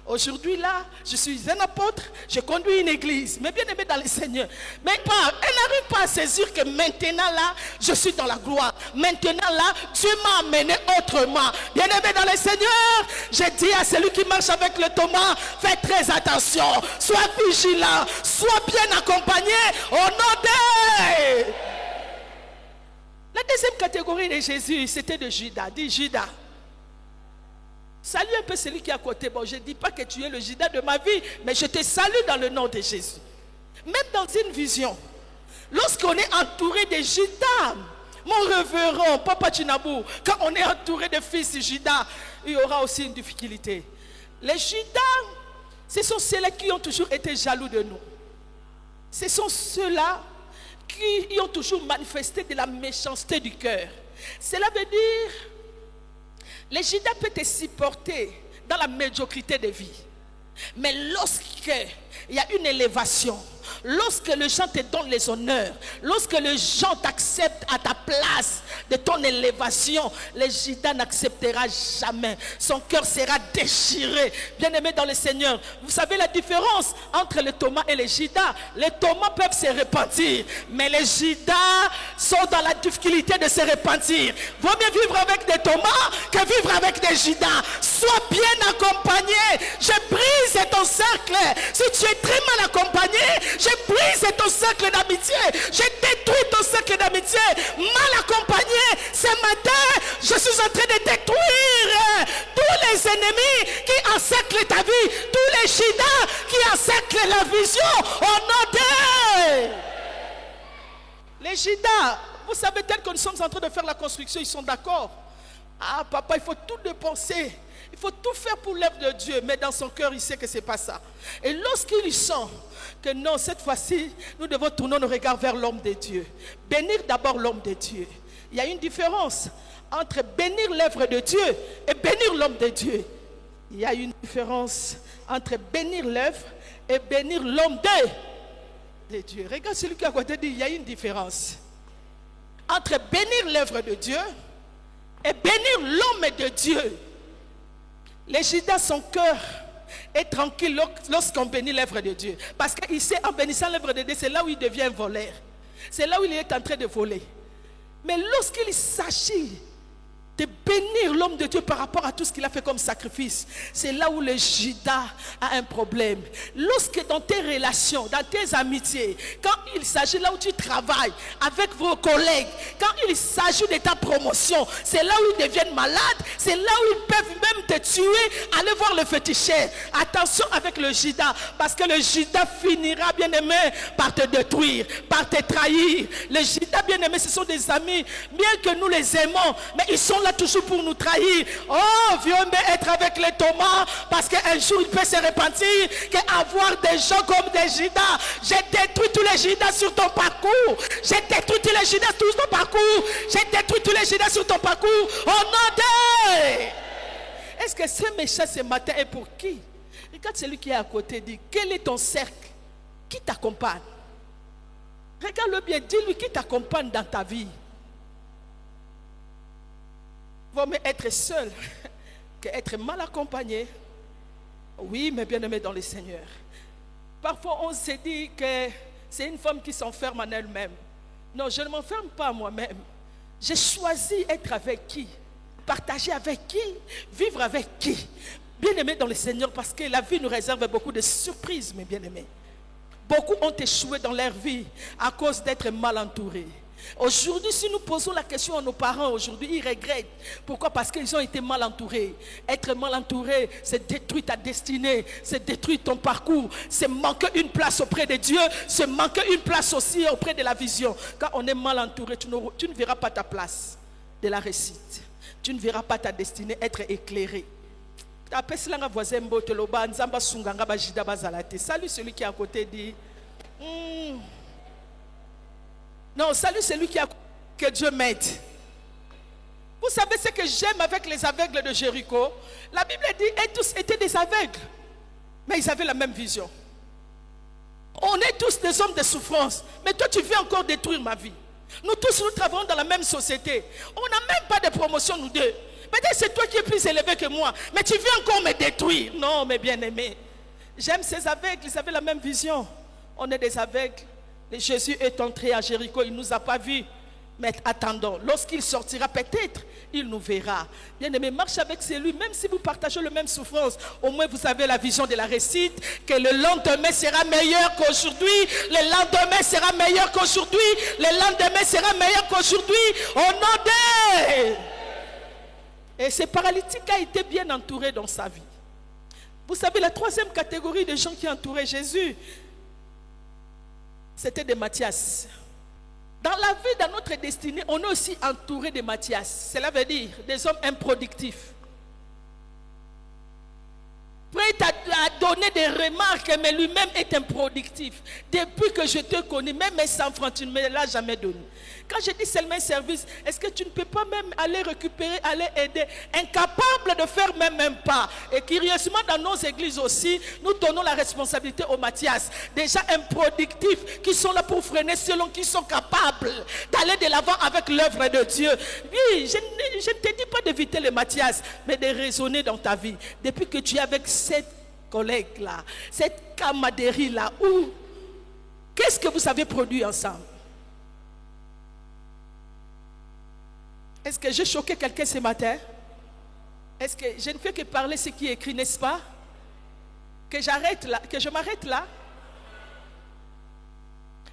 Aujourd'hui là, je suis un apôtre, je conduis une église, mais bien aimé dans le Seigneur. Mais elle n'arrive pas à saisir que maintenant là, je suis dans la gloire. Maintenant là, Dieu m'a amené autrement. Bien aimé dans le Seigneur, je dis à celui qui marche avec le Thomas, fais très attention, sois vigilant, sois bien accompagné au nom de... La deuxième catégorie de Jésus, c'était de Judas. Dis Judas. Salue un peu celui qui est à côté. Bon, je ne dis pas que tu es le Judas de ma vie, mais je te salue dans le nom de Jésus. Même dans une vision, lorsqu'on est entouré de Judas, mon révérend, Papa Chinabou, quand on est entouré de fils de Judas, il y aura aussi une difficulté. Les Judas, ce sont ceux-là qui ont toujours été jaloux de nous. Ce sont ceux-là qui ont toujours manifesté de la méchanceté du cœur. Cela veut dire... Les Judas peuvent te supporter dans la médiocrité de vie. Mais lorsqu'il y a une élévation, lorsque les gens te donnent les honneurs, lorsque les gens t'acceptent à ta place de ton élévation, les Judas n'acceptera jamais. Son cœur sera déchiré. Bien aimé dans le Seigneur, vous savez la différence entre les Thomas et les Judas. Les Thomas peuvent se repentir, mais les Judas sont dans la difficulté de se repentir. Vaut mieux vivre avec des Thomas que vivre avec des Judas. Sois bien accompagné. Je brise ton cercle. Si tu es très mal accompagné, je brise ton cercle d'amitié. Je détruis ton cercle d'amitié. Mal accompagné, ce matin, je suis en train de détruire tous les ennemis qui encerclent ta vie, tous les Judas qui encerclent la vision au nom de... Les Judas, vous savez, tel que nous sommes en train de faire la construction, ils sont d'accord. Ah papa, il faut tout dépenser. Il faut tout faire pour l'œuvre de Dieu. Mais dans son cœur, il sait que ce n'est pas ça. Et lorsqu'il sent que non, cette fois-ci, nous devons tourner nos regards vers l'homme de Dieu. Bénir d'abord l'homme de Dieu. Il y a une différence entre bénir l'œuvre de Dieu et bénir l'homme de Dieu. Il y a une différence entre bénir l'œuvre et bénir l'homme de Dieu. Regarde celui qui est à côté dit, il y a une différence entre bénir l'œuvre de Dieu et bénir l'homme de Dieu. Les Judas, son cœur est tranquille lorsqu'on bénit l'œuvre de Dieu. Parce qu'il sait, en bénissant l'œuvre de Dieu, c'est là où il devient voleur. C'est là où il est en train de voler. Mais lorsqu'il s'agit de bénir l'homme de Dieu par rapport à tout ce qu'il a fait comme sacrifice, c'est là où le Judas a un problème. Lorsque dans tes relations, dans tes amitiés, quand il s'agit là où tu travailles avec vos collègues, quand il s'agit de ta promotion, c'est là où ils deviennent malades, c'est là où ils peuvent même te tuer. Allez voir le féticheur. Attention avec le Judas, parce que le Judas finira, bien aimé, par te détruire, par te trahir. Les Judas, bien aimés, ce sont des amis, bien que nous les aimons, mais ils sont là toujours pour nous trahir. Oh, vieux mais être avec les Thomas, parce qu'un jour il peut se repentir, qu'avoir des gens comme des Judas. J'ai détruit tous les Judas sur ton parcours. J'ai détruit tous les Judas sur ton parcours. J'ai détruit tous les Judas sur ton parcours. Au nom de... Est-ce que ce méchant ce matin est pour qui? Regarde celui qui est à côté, dit, quel est ton cercle? Qui t'accompagne? Regarde-le bien, dis-lui qui t'accompagne dans ta vie. Vaut mieux être seul qu'être mal accompagné. Oui, mais bien aimé dans le Seigneur. Parfois, on se dit que c'est une femme qui s'enferme en elle-même. Non, je ne m'enferme pas moi-même. J'ai choisi être avec qui? Partager avec qui? Vivre avec qui? Bien-aimés dans le Seigneur, parce que la vie nous réserve beaucoup de surprises, mes bien-aimés. Beaucoup ont échoué dans leur vie à cause d'être mal entourés. Aujourd'hui, si nous posons la question à nos parents, aujourd'hui, ils regrettent. Pourquoi? Parce qu'ils ont été mal entourés. Être mal entouré, c'est détruire ta destinée, c'est détruire ton parcours, c'est manquer une place auprès de Dieu, c'est manquer une place aussi auprès de la vision. Quand on est mal entouré, tu ne verras pas ta place de la réussite. Tu ne verras pas ta destinée être éclairée. Salut celui qui est à côté, dit non, salut celui qui a que Dieu m'aide. Vous savez ce que j'aime avec les aveugles de Jéricho? La Bible dit qu'ils tous étaient des aveugles, mais ils avaient la même vision. On est tous des hommes de souffrance, mais toi tu veux encore détruire ma vie. Nous tous nous travaillons dans la même société. On n'a même pas de promotion nous deux. Peut-être c'est toi qui es plus élevé que moi, mais tu veux encore me détruire. Non, mes bien-aimés, j'aime ces aveugles, ils avaient la même vision. On est des aveugles. Et Jésus est entré à Jéricho, il ne nous a pas vus. Mais attendons, lorsqu'il sortira, peut-être, il nous verra. Bien-aimé, marche avec celui, même si vous partagez la même souffrance, au moins vous avez la vision de la réussite, que le lendemain sera meilleur qu'aujourd'hui, le lendemain sera meilleur qu'aujourd'hui, le lendemain sera meilleur qu'aujourd'hui, au nom de... Et ce paralytique a été bien entouré dans sa vie. Vous savez, la troisième catégorie de gens qui entouraient Jésus, c'était des Matthias. Dans la vie, dans notre destinée, on est aussi entouré de Matthias. Cela veut dire des hommes improductifs. Prêt à donner des remarques, mais lui-même est improductif. Depuis que je te connais, même mes 100 francs, tu ne me l'as jamais donné. Quand je dis seulement service, est-ce que tu ne peux pas même aller récupérer, aller aider? Incapable de faire même un pas. Et curieusement, dans nos églises aussi, nous donnons la responsabilité aux Matthias. Déjà improductifs, qui sont là pour freiner selon qui sont capables d'aller de l'avant avec l'œuvre de Dieu. Oui, je ne te dis pas d'éviter les Matthias, mais de raisonner dans ta vie. Depuis que tu es avec cette collègue-là, cette camaraderie-là, où qu'est-ce que vous avez produit ensemble? Est-ce que j'ai choqué quelqu'un ce matin? Est-ce que je ne fais que parler ce qui est écrit, n'est-ce pas? Que j'arrête là, que je m'arrête là?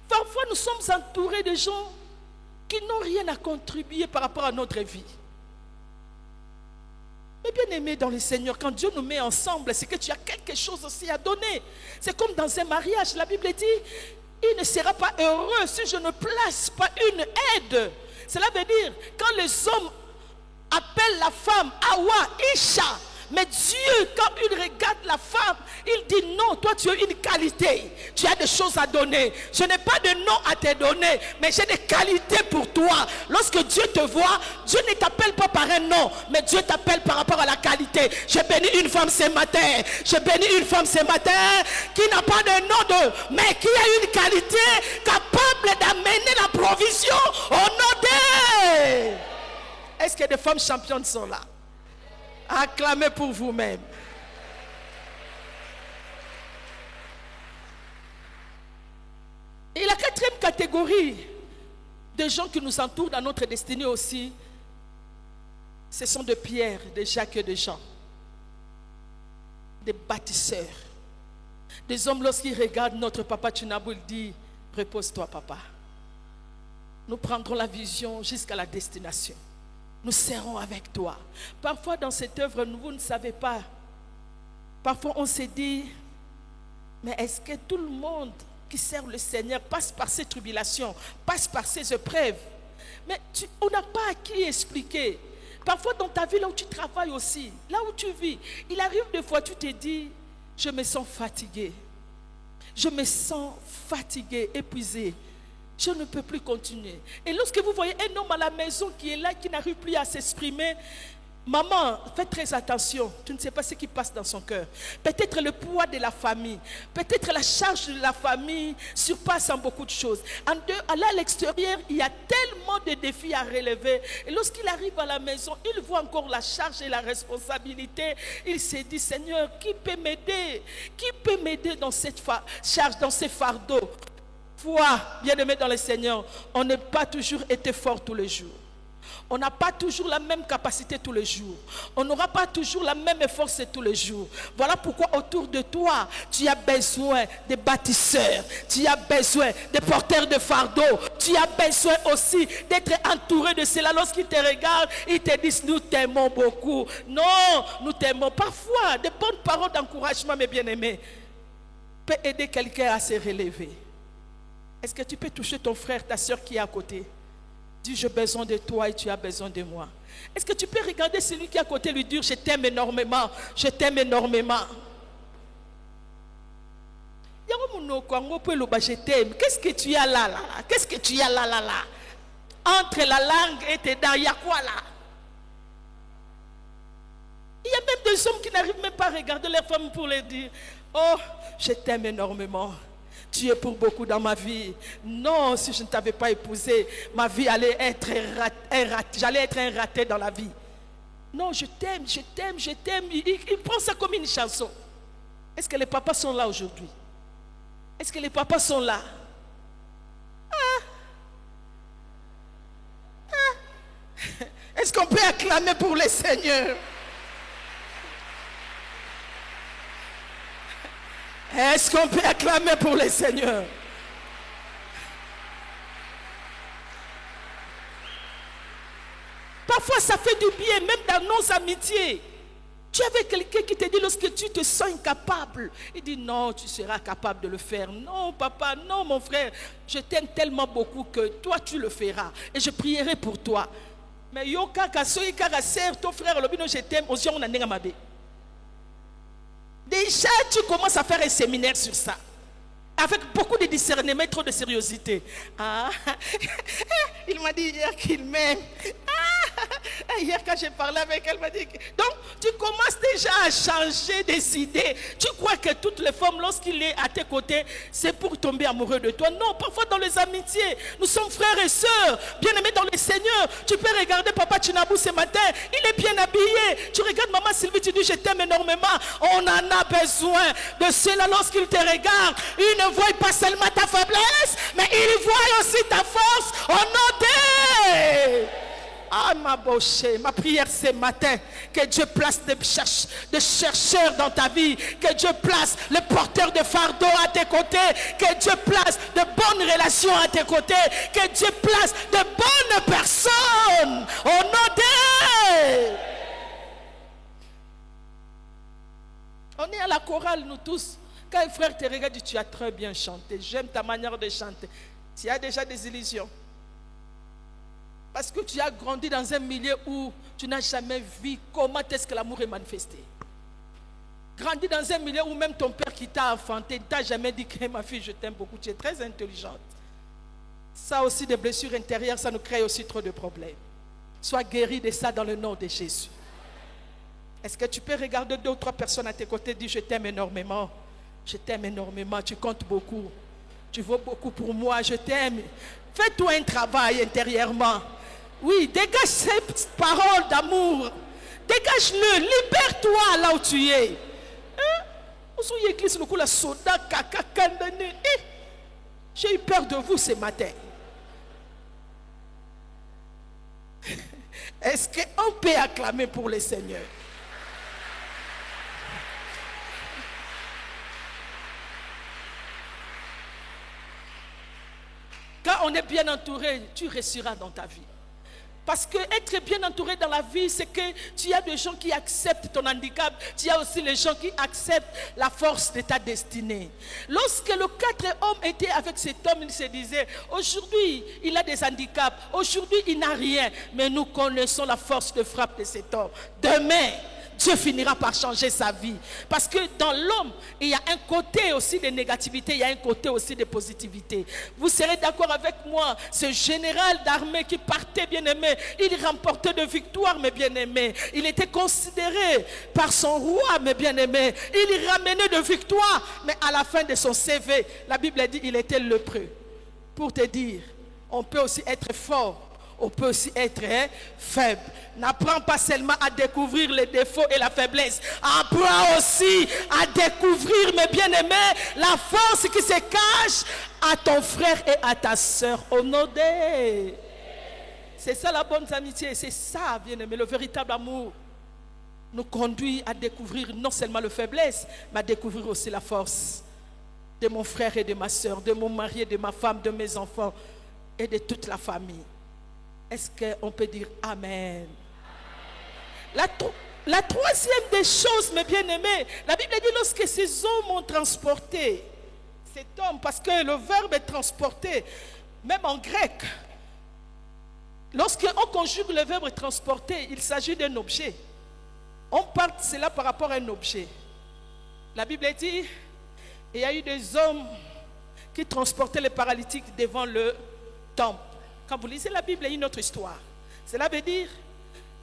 Parfois, nous sommes entourés de gens qui n'ont rien à contribuer par rapport à notre vie. Mais bien aimé dans le Seigneur, quand Dieu nous met ensemble, c'est que tu as quelque chose aussi à donner. C'est comme dans un mariage, la Bible dit, il ne sera pas heureux si je ne place pas une aide. Cela veut dire, quand les hommes appellent la femme Awa, Isha, mais Dieu, quand il regarde la femme, il dit non, toi tu as une qualité, tu as des choses à donner. Je n'ai pas de nom à te donner, mais j'ai des qualités pour toi. Lorsque Dieu te voit, Dieu ne t'appelle pas par un nom, mais Dieu t'appelle par rapport à la qualité. Je bénis une femme ce matin, je bénis une femme ce matin qui n'a pas de nom, mais qui a une qualité capable d'amener la provision au nom de... Est-ce que des femmes championnes sont là? Acclamez pour vous-même. Et la quatrième catégorie de gens qui nous entourent dans notre destinée aussi, ce sont de Pierre, de Jacques et de Jean. Des bâtisseurs. Des hommes, lorsqu'ils regardent notre papa Tchinabou, ils disent, repose-toi papa. Nous prendrons la vision jusqu'à la destination. Nous serons avec toi. Parfois dans cette œuvre, vous ne savez pas. Parfois on se dit, mais est-ce que tout le monde qui sert le Seigneur passe par ces tribulations, passe par ces épreuves? Mais on n'a pas à qui expliquer. Parfois dans ta vie, là où tu travailles aussi, là où tu vis, il arrive des fois, tu te dis, je me sens fatigué. Je me sens fatigué, épuisé. Je ne peux plus continuer. Et lorsque vous voyez un homme à la maison qui est là, qui n'arrive plus à s'exprimer, maman, faites très attention. Tu ne sais pas ce qui passe dans son cœur. Peut-être le poids de la famille, peut-être la charge de la famille surpasse en beaucoup de choses. À l'extérieur, il y a tellement de défis à relever. Et lorsqu'il arrive à la maison, il voit encore la charge et la responsabilité. Il se dit, Seigneur, qui peut m'aider? Qui peut m'aider dans cette charge, dans ces fardeaux? Foi, bien-aimé dans le Seigneur, on n'est pas toujours été fort tous les jours. On n'a pas toujours la même capacité tous les jours. On n'aura pas toujours la même force tous les jours. Voilà pourquoi autour de toi, tu as besoin de bâtisseurs. Tu as besoin de porteurs de fardeaux. Tu as besoin aussi d'être entouré de cela. Lorsqu'ils te regardent, ils te disent, nous t'aimons beaucoup. Non, nous t'aimons. Parfois, de bonnes paroles d'encouragement, mes bien-aimés, peut aider quelqu'un à se relever. Est-ce que tu peux toucher ton frère, ta soeur qui est à côté? Dis, j'ai besoin de toi et tu as besoin de moi. Est-ce que tu peux regarder celui qui est à côté lui dire, je t'aime énormément, je t'aime énormément. Je t'aime. Qu'est-ce que tu as là? Qu'est-ce que tu as là? Entre la langue et tes dents, il y a quoi là? Il y a même des hommes qui n'arrivent même pas à regarder leur femme pour leur dire, oh, je t'aime énormément. Tu es pour beaucoup dans ma vie. Non, si je ne t'avais pas épousé, ma vie allait être j'allais être un raté dans la vie. Non, je t'aime, je t'aime, je t'aime. Il prend ça comme une chanson. Est-ce que les papas sont là aujourd'hui? Est-ce que les papas sont là? Est-ce qu'on peut acclamer pour le Seigneur? Est-ce qu'on peut acclamer pour le Seigneur? Parfois, ça fait du bien, même dans nos amitiés. Tu avais quelqu'un qui te dit, lorsque tu te sens incapable, il dit, non, tu seras capable de le faire. Non, papa, non, mon frère, je t'aime tellement beaucoup que toi, tu le feras. Et je prierai pour toi. Mais yo, kaka, soy kaka, serre ton frère, je t'aime, aussi on a n'est pas. Déjà, tu commences à faire un séminaire sur ça. Avec beaucoup de discernement et trop de sérieuxité. Ah, il m'a dit hier qu'il m'aime. Hier, quand j'ai parlé avec elle, elle m'a dit... Donc, tu commences déjà à changer des idées. Tu crois que toutes les femmes, lorsqu'il est à tes côtés, c'est pour tomber amoureux de toi. Non, parfois dans les amitiés, nous sommes frères et sœurs, bien-aimés dans le Seigneur. Tu peux regarder Papa Chinabou ce matin, il est bien habillé. Tu regardes Maman Sylvie, tu dis, je t'aime énormément. On en a besoin de cela lorsqu'il te regarde. Il ne voit pas seulement ta faiblesse, mais il voit aussi ta force. Honoré. Ah, ma prière ce matin, que Dieu place des chercheurs dans ta vie, que Dieu place les porteurs de fardeaux à tes côtés, que Dieu place de bonnes relations à tes côtés, que Dieu place de bonnes personnes. Au nom de... On est à la chorale, nous tous. Quand un frère te regarde, tu as très bien chanté. J'aime ta manière de chanter. Tu as déjà des illusions. Parce que tu as grandi dans un milieu où tu n'as jamais vu comment est-ce que l'amour est manifesté. Grandi dans un milieu où même ton père qui t'a enfanté ne t'a jamais dit que ma fille, je t'aime beaucoup, tu es très intelligente. Ça aussi, des blessures intérieures, ça nous crée aussi trop de problèmes. Sois guéri de ça dans le nom de Jésus. Est-ce que tu peux regarder 2 ou 3 personnes à tes côtés et dire, je t'aime énormément. Je t'aime énormément, tu comptes beaucoup. Tu vaux beaucoup pour moi, je t'aime. Fais-toi un travail intérieurement. Oui, dégage ces paroles d'amour. Dégage-le, libère-toi là où tu es. J'ai eu peur de vous ce matin. Est-ce qu'on peut acclamer pour le Seigneur? Quand on est bien entouré, tu réussiras dans ta vie. Parce que être bien entouré dans la vie, c'est que tu as des gens qui acceptent ton handicap. Tu as aussi les gens qui acceptent la force de ta destinée. Lorsque le 4 hommes était avec cet homme, il se disait, aujourd'hui, il a des handicaps. Aujourd'hui, il n'a rien. Mais nous connaissons la force de frappe de cet homme. Demain, Dieu finira par changer sa vie. Parce que dans l'homme, il y a un côté aussi de négativité, il y a un côté aussi de positivité. Vous serez d'accord avec moi, ce général d'armée qui partait bien-aimé, il remportait de victoires, mes bien-aimés. Il était considéré par son roi, mes bien-aimés. Il ramenait de victoires, mais à la fin de son CV, la Bible dit qu'il était lépreux. Pour te dire, on peut aussi être fort. On peut aussi être faible. N'apprends pas seulement à découvrir les défauts et la faiblesse. Apprends aussi à découvrir, mes bien-aimés, la force qui se cache à ton frère et à ta soeur. Honoré. C'est ça la bonne amitié, c'est ça, bien-aimé, le véritable amour nous conduit à découvrir non seulement la faiblesse, mais à découvrir aussi la force de mon frère et de ma soeur, de mon mari et de ma femme, de mes enfants et de toute la famille. Est-ce qu'on peut dire Amen? La troisième des choses, mes bien-aimés, la Bible dit lorsque ces hommes ont transporté cet homme, parce que le verbe est transporté, même en grec, lorsqu'on conjugue le verbe transporter, il s'agit d'un objet. On parle de cela par rapport à un objet. La Bible dit, il y a eu des hommes qui transportaient les paralytiques devant le temple. Quand vous lisez la Bible, il y a une autre histoire. Cela veut dire,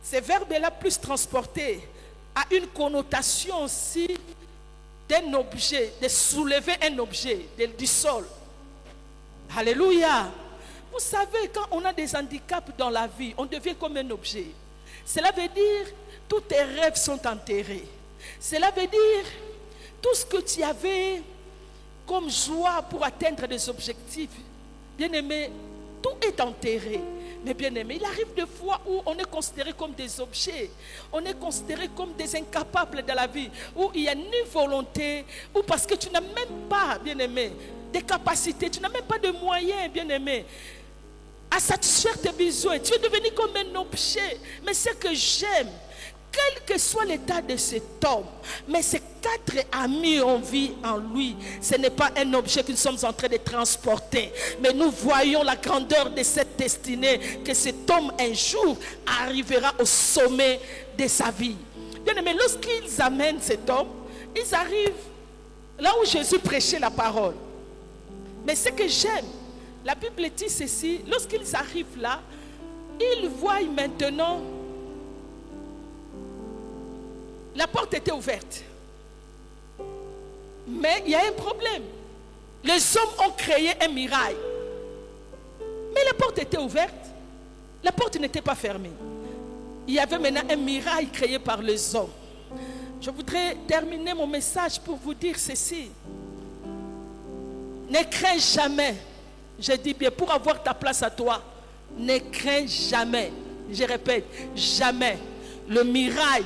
ce verbe-là plus transporter a une connotation aussi d'un objet, de soulever un objet du sol. Alléluia. Vous savez, quand on a des handicaps dans la vie, on devient comme un objet. Cela veut dire, tous tes rêves sont enterrés. Cela veut dire, tout ce que tu avais comme joie pour atteindre des objectifs, bien aimé, tout est enterré. Mais bien aimé, il arrive des fois où on est considéré comme des objets, on est considéré comme des incapables de la vie, où il n'y a ni volonté, ou parce que tu n'as même pas, bien aimé, des capacités, tu n'as même pas de moyens, bien aimé, à satisfaire tes besoins. Tu es devenu comme un objet. Mais ce que j'aime, quel que soit l'état de cet homme, mais ces 4 amis ont vu en lui. Ce n'est pas un objet que nous sommes en train de transporter, mais nous voyons la grandeur de cette destinée, que cet homme un jour arrivera au sommet de sa vie. Bien aimé, lorsqu'ils amènent cet homme, ils arrivent là où Jésus prêchait la parole. Mais ce que j'aime, la Bible dit ceci, lorsqu'ils arrivent là, ils voient maintenant, la porte était ouverte. Mais il y a un problème. Les hommes ont créé un mirail. Mais la porte était ouverte. La porte n'était pas fermée. Il y avait maintenant un mirail créé par les hommes. Je voudrais terminer mon message pour vous dire ceci. Ne crains jamais. Je dis bien, pour avoir ta place à toi, ne crains jamais. Je répète, jamais. Le mirail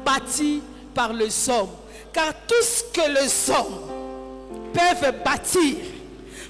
bâti par les hommes. Car tout ce que les hommes peuvent bâtir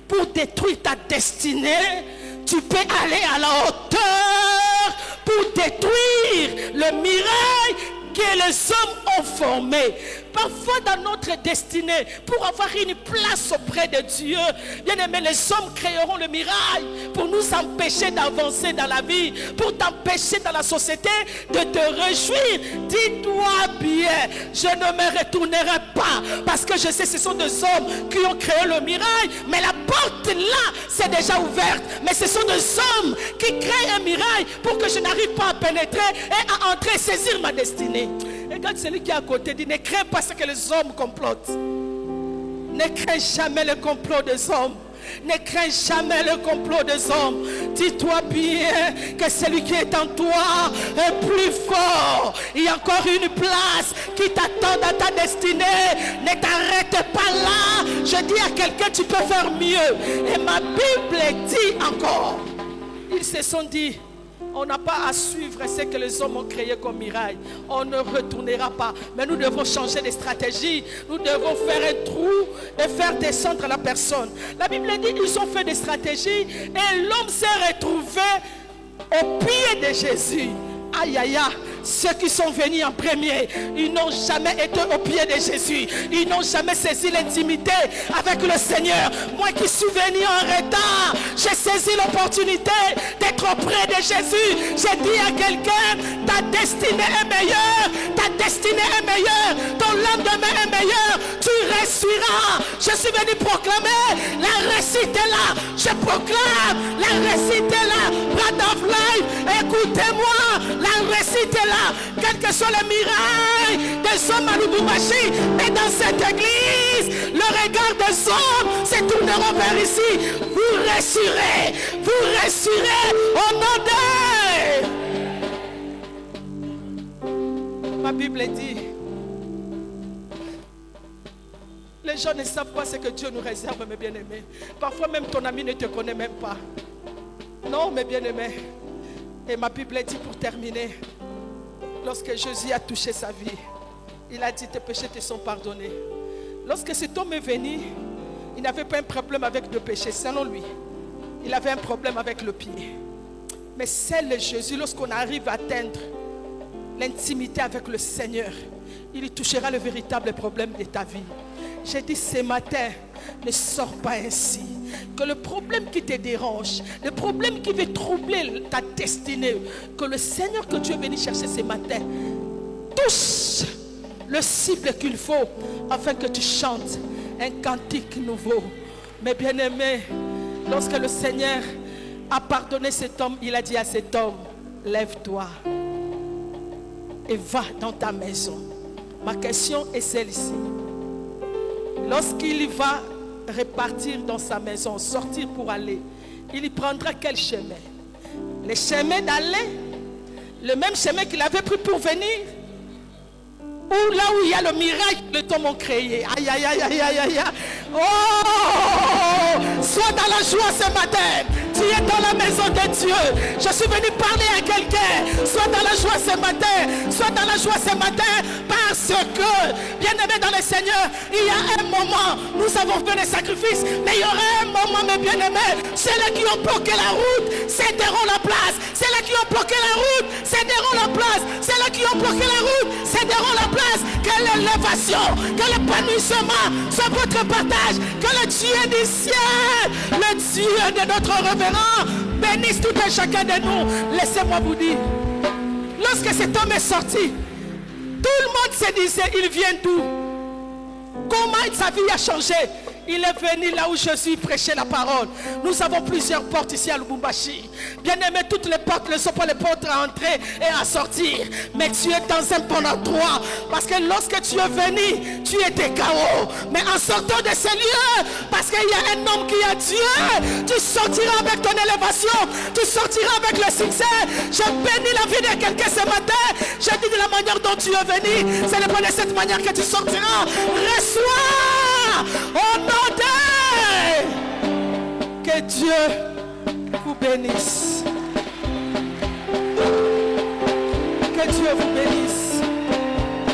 pour détruire ta destinée, tu peux aller à la hauteur pour détruire le mirail que les hommes ont formé. Parfois dans notre destinée, pour avoir une place auprès de Dieu, bien aimé, les hommes créeront le mirail pour nous empêcher d'avancer dans la vie, pour t'empêcher dans la société de te réjouir. Dis-toi bien, je ne me retournerai pas, parce que je sais que ce sont des hommes qui ont créé le mirail, mais la porte là, c'est déjà ouverte. Mais ce sont des hommes qui créent un mirail pour que je n'arrive pas à pénétrer et à entrer, saisir ma destinée. Regarde celui qui est à côté, dit, ne crains pas ce que les hommes complotent. Ne crains jamais le complot des hommes. Ne crains jamais le complot des hommes. Dis-toi bien que celui qui est en toi est plus fort. Il y a encore une place qui t'attend dans ta destinée. Ne t'arrête pas là. Je dis à quelqu'un, tu peux faire mieux. Et ma Bible dit encore, ils se sont dit, on n'a pas à suivre ce que les hommes ont créé comme mirail. On ne retournera pas. Mais nous devons changer de stratégie. Nous devons faire un trou et faire descendre la personne. La Bible dit qu'ils ont fait des stratégies et l'homme s'est retrouvé au pied de Jésus. Aïe aïe aïe. Ceux qui sont venus en premier, ils n'ont jamais été au pied de Jésus. Ils n'ont jamais saisi l'intimité avec le Seigneur. Moi qui suis venu en retard, j'ai saisi l'opportunité d'être auprès de Jésus. J'ai dit à quelqu'un, ta destinée est meilleure. Ta destinée est meilleure. Ton lendemain est meilleur. Tu réussiras. Je suis venu proclamer, la réussite est là. Je proclame, la réussite est là. Bread of Life, écoutez-moi, la réussite est là. Quel que soit le mirail des hommes à Lubumbashi, mais dans cette église, le regard des hommes se tourneront vers ici. Vous réussirez au nom de... Ma Bible dit, les gens ne savent pas ce que Dieu nous réserve, mes bien-aimés. Parfois même ton ami ne te connaît même pas. Non, mes bien-aimés. Et ma Bible dit pour terminer, lorsque Jésus a touché sa vie, il a dit tes péchés te sont pardonnés. Lorsque cet homme est venu, il n'avait pas un problème avec le péché, selon lui. Il avait un problème avec le pied. Mais seul Jésus, lorsqu'on arrive à atteindre l'intimité avec le Seigneur, il touchera le véritable problème de ta vie. J'ai dit ce matin, ne sors pas ainsi. Que le problème qui te dérange, le problème qui veut troubler ta destinée, que le Seigneur que tu es venu chercher ce matin touche le cible qu'il faut afin que tu chantes un cantique nouveau. Mais bien-aimés, lorsque le Seigneur a pardonné cet homme, il a dit à cet homme, lève-toi et va dans ta maison. Ma question est celle-ci. Lorsqu'il va repartir dans sa maison, sortir pour aller, il y prendra quel chemin? Le chemin d'aller, le même chemin qu'il avait pris pour venir, ou là où il y a le miracle que les hommes ont créé. Aïe, aïe, aïe, aïe, aïe, aïe. Oh, sois dans la joie ce matin. Tu es dans la maison de Dieu. Je suis venu parler à quelqu'un. Sois dans la joie ce matin. Sois dans la joie ce matin. Parce que, bien-aimé dans le Seigneur, il y a un moment, nous avons fait des sacrifices, mais il y aura un moment, mes bien-aimés, ceux qui ont bloqué la route céderont la place. Ceux qui ont bloqué la route céderont la place. Ceux qui ont bloqué la route céderont la place. Que l'élévation, que l'épanouissement soit votre partage. Que le Dieu du ciel, le Dieu de notre révérend, bénisse tout et chacun de nous. Laissez-moi vous dire, lorsque cet homme est sorti, tout le monde se disait, il vient d'où? Comment sa vie a changé? Il est venu là où Jésus prêchait la parole. Nous avons plusieurs portes ici à Lubumbashi. Bien aimé, toutes les portes ne sont pas les portes à entrer et à sortir. Mais tu es dans un bon endroit. Parce que lorsque tu es venu, tu étais KO. Mais en sortant de ces lieux, parce qu'il y a un homme qui a Dieu, tu sortiras avec ton élévation. Tu sortiras avec le succès. Je bénis la vie de quelqu'un ce matin. Je dis de la manière dont tu es venu. Ce n'est pas de cette manière que tu sortiras. Reçois au nom de... Que Dieu vous bénisse. Que Dieu vous bénisse.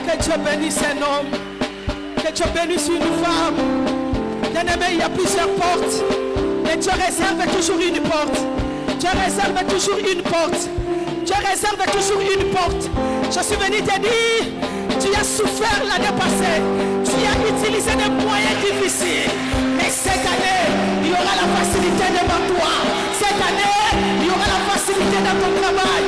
Que Dieu bénisse un homme. Que Dieu bénisse une femme. Bien aimé, il y a plusieurs portes. Mais Dieu réserve toujours une porte. Dieu réserve toujours une porte. Dieu réserve toujours une porte. Je suis venu te dire, tu as souffert l'année passée. Tu as utilisé des moyens difficiles. Mais cette année, il y aura la facilité devant toi. Cette année, il y aura la facilité dans ton travail.